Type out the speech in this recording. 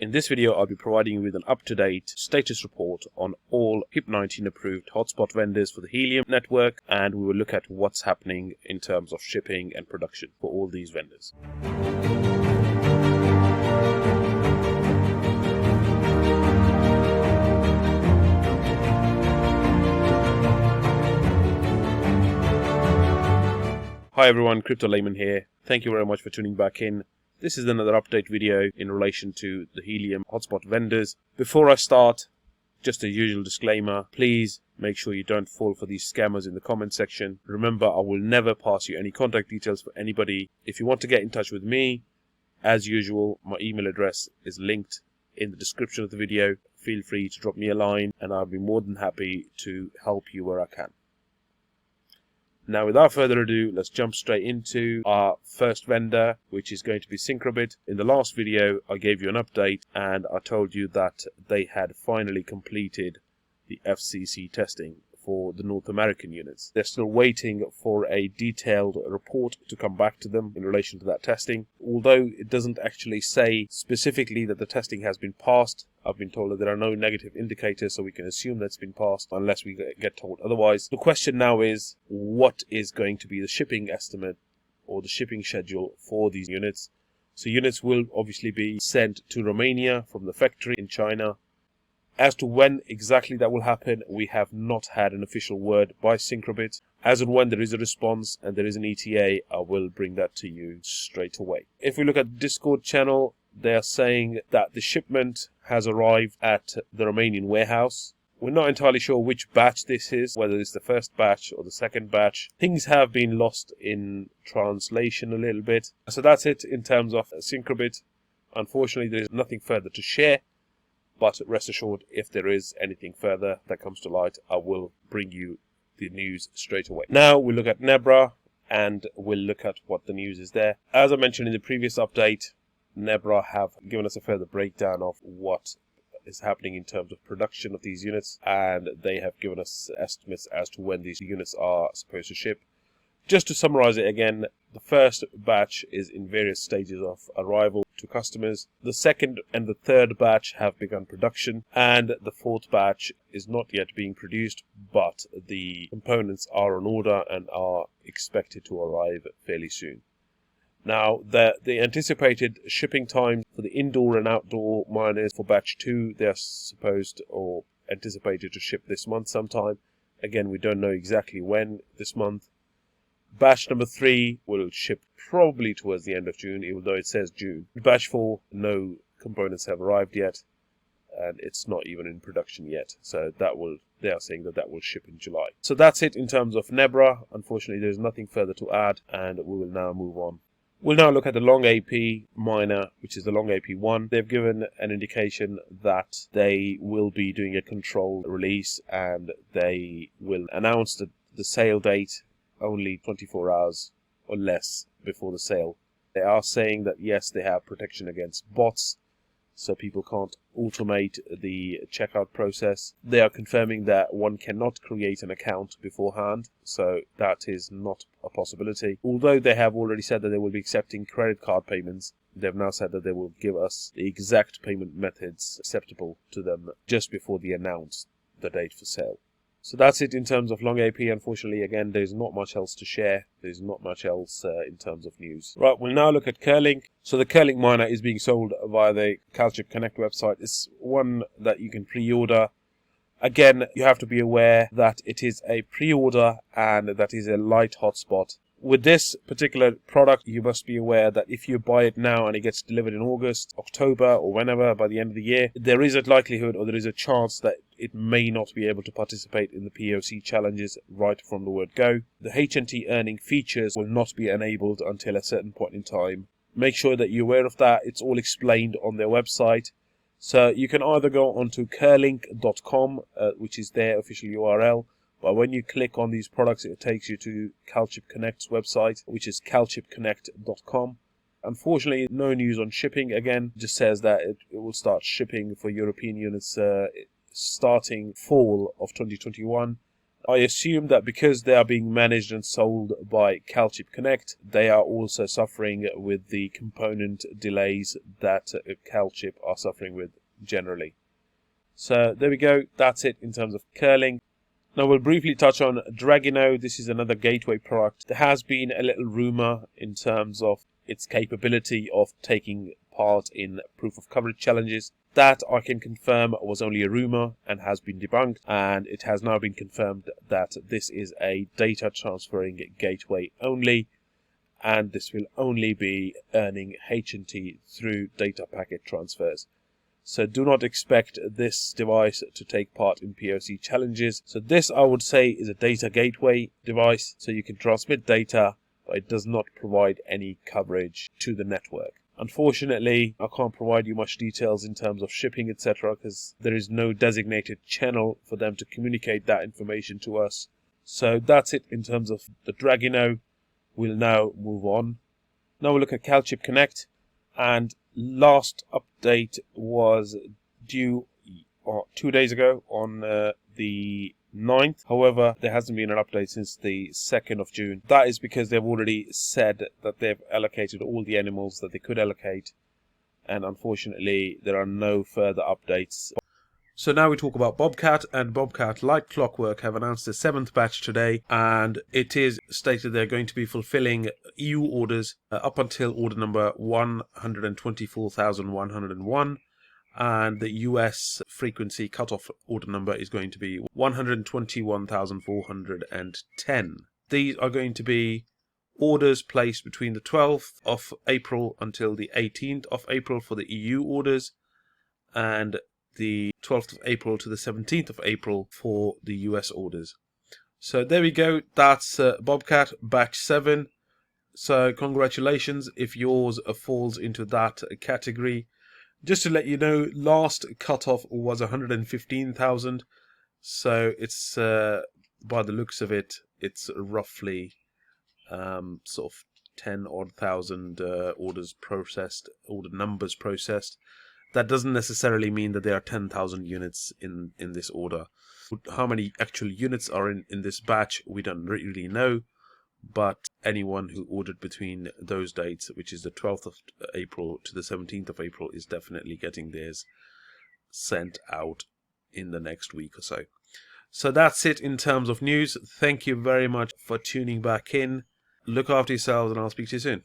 In this video, I'll be providing you with an up-to-date status report on all HIP-19 approved hotspot vendors for the Helium network, and we will look at what's happening in terms of shipping and production for all these vendors. Hi everyone, Crypto Layman here. Thank you very much for tuning back in. This is another update video in relation to the Helium hotspot vendors. Before I start, just a usual disclaimer, please make sure you don't fall for these scammers in the comment section. Remember, I will never pass you any contact details for anybody. If you want to get in touch with me, as usual, my email address is linked in the description of the video. Feel free to drop me a line and I'll be more than happy to help you where I can. Now, without further ado, let's jump straight into our first vendor, which is going to be Syncrobit. In the last video, I gave you an update and I told you that they had finally completed the FCC testing for the North American units. They're still waiting for a detailed report to come back to them in relation to that testing. Although it doesn't actually say specifically that the testing has been passed, I've been told that there are no negative indicators, so we can assume that's been passed unless we get told otherwise. The question now is, what is going to be the shipping estimate or the shipping schedule for these units? So units will obviously be sent to Romania from the factory in China. As to when exactly that will happen, we have not had an official word by Syncrobit. As and when there is a response and there is an ETA, I will bring that to you straight away. If we look at the Discord channel, they are saying that the shipment has arrived at the Romanian warehouse. We're not entirely sure which batch this is, whether it's the first batch or the second batch. Things have been lost in translation a little bit. So that's it in terms of Syncrobit. Unfortunately, there is nothing further to share. But rest assured, if there is anything further that comes to light, I will bring you the news straight away. Now we'll look at Nebra and we'll look at what the news is there. As I mentioned in the previous update, Nebra have given us a further breakdown of what is happening in terms of production of these units, and they have given us estimates as to when these units are supposed to ship. Just to summarize it again, the first batch is in various stages of arrival to customers. The second and the third batch have begun production, and the fourth batch is not yet being produced, but the components are on order and are expected to arrive fairly soon. Now, the anticipated shipping time for the indoor and outdoor miners for batch 2, they are supposed or anticipated to ship this month sometime. Again, we don't know exactly when this month. Batch number 3 will ship probably towards the end of June, even though it says June. Batch 4, no components have arrived yet, and it's not even in production yet. So they are saying that will ship in July. So that's it in terms of Nebra. Unfortunately, there's nothing further to add, and we will now move on. We'll now look at the LongAP miner, which is the LongAP 1. They've given an indication that they will be doing a controlled release, and they will announce the sale date only 24 hours or less before the sale. They are saying that yes, they have protection against bots, so people can't automate the checkout process. They are confirming that one cannot create an account beforehand, so that is not a possibility. Although they have already said that they will be accepting credit card payments, they've now said that they will give us the exact payment methods acceptable to them just before they announce the date for sale. So that's it in terms of LongAP. Unfortunately, again, there's not much else to share. There's not much else in terms of news. Right, we'll now look at Kerlink. So the Kerlink miner is being sold via the CalChip Connect website. It's one that you can pre-order. Again, you have to be aware that it is a pre-order and that is a light hotspot. With this particular product, you must be aware that if you buy it now and it gets delivered in August, October, or whenever by the end of the year, there is a likelihood or there is a chance that it may not be able to participate in the POC challenges right from the word go. The HNT earning features will not be enabled until a certain point in time. Make sure that you're aware of that. It's all explained on their website. So you can either go onto kerlink.com, which is their official URL, but when you click on these products, it takes you to CalChip Connect's website, which is calchipconnect.com. Unfortunately, no news on shipping. Again, just says that it will start shipping for European units starting fall of 2021, I assume that because they are being managed and sold by CalChip Connect, they are also suffering with the component delays that CalChip are suffering with generally. So there we go. That's it in terms of Kerlink. Now we'll briefly touch on Dragino. This is another gateway product. There has been a little rumor in terms of its capability of taking part in proof of coverage challenges. That I can confirm was only a rumor and has been debunked, and it has now been confirmed that this is a data transferring gateway only, and this will only be earning HNT through data packet transfers. So do not expect this device to take part in POC challenges. So this, I would say, is a data gateway device, so you can transmit data, but it does not provide any coverage to the network. Unfortunately, I can't provide you much details in terms of shipping, etc., because there is no designated channel for them to communicate that information to us. So that's it in terms of the Dragino. We'll now move on. Now we'll look at CalChip Connect, and last update was due 2 days ago on the 9th. However, there hasn't been an update since the 2nd of June. That is because they've already said that they've allocated all the animals that they could allocate, and unfortunately there are no further updates. So now we talk about Bobcat, and Bobcat, like clockwork, have announced the 7th batch today, and it is stated they're going to be fulfilling EU orders up until order number 124,101, and the US frequency cutoff order number is going to be 121,410. These are going to be orders placed between the 12th of April until the 18th of April for the EU orders, and the 12th of April to the 17th of April for the US orders. So there we go. That's Bobcat Batch 7. So congratulations if yours falls into that category. Just to let you know, last cutoff was 115,000. So it's, by the looks of it, it's roughly sort of 10 odd thousand orders processed, order numbers processed. That doesn't necessarily mean that there are 10,000 units in this order. How many actual units are in this batch, we don't really know. But anyone who ordered between those dates, which is the 12th of April to the 17th of April, is definitely getting theirs sent out in the next week or so. So that's it in terms of news. Thank you very much for tuning back in. Look after yourselves, and I'll speak to you soon.